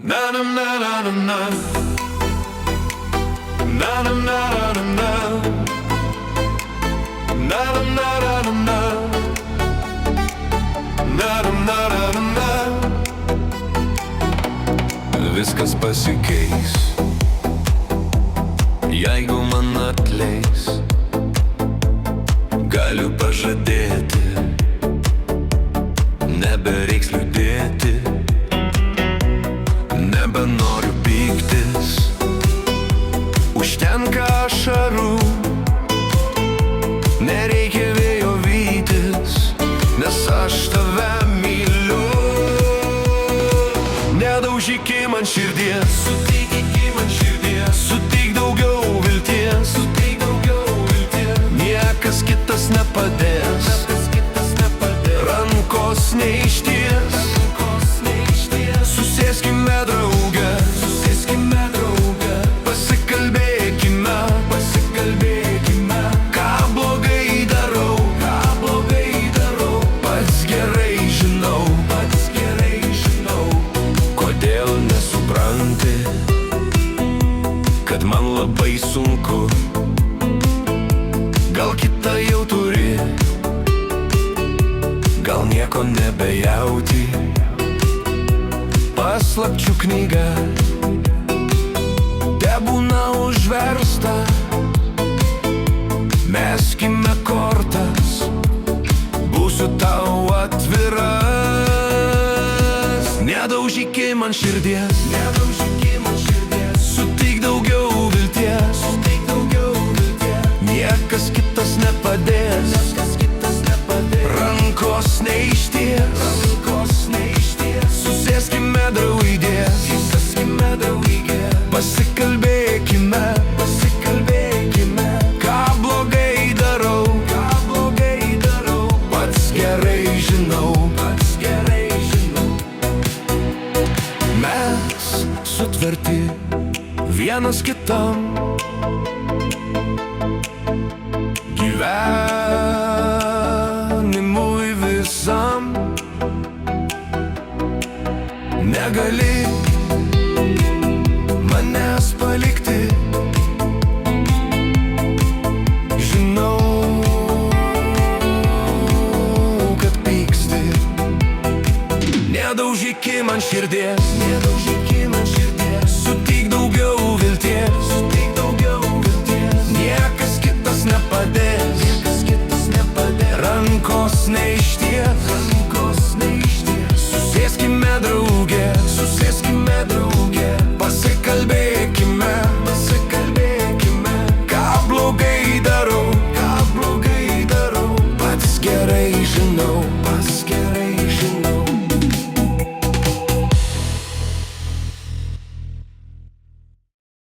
Na na na na na na. Na na na na na na. Na na na na na na. Na na na na na na. Viskas pasikeis, jeigu man atleis. Galiu pažadėti, nebereiks liūdėti. Nebenoriu pyktis, užtenka ašarų. Nereikia vėjo vytis, nes aš tave myliu. Nedaužyki man širdies, suteik iki man širdies. Suteik daugiau vilties, suteik daugiau vilties. Niekas kitas nepadės, rankos neišties. Susėskime drauge, pasikalbėkime, ką blogai darau, pats gerai žinau, kodėl nesupranti, kad man labai sunku. Gal kitą jau turi, gal nieko nebejauti. Paslapčių knyga tebūna užversta. Meskime kortas, būsiu tau atviras. Nedaužyki man širdies, suteik daugiau vilties. Niekas kitas nepadės, rankos neišties. Susėskime draugės, pasikalbėkime, ką blogai darau, pats gerai žinau. Mes sutverti vienas kitam, gyvenimui visam. Negali manęs palikti, žinau, kad pyksti. Nedaužyki man širdies,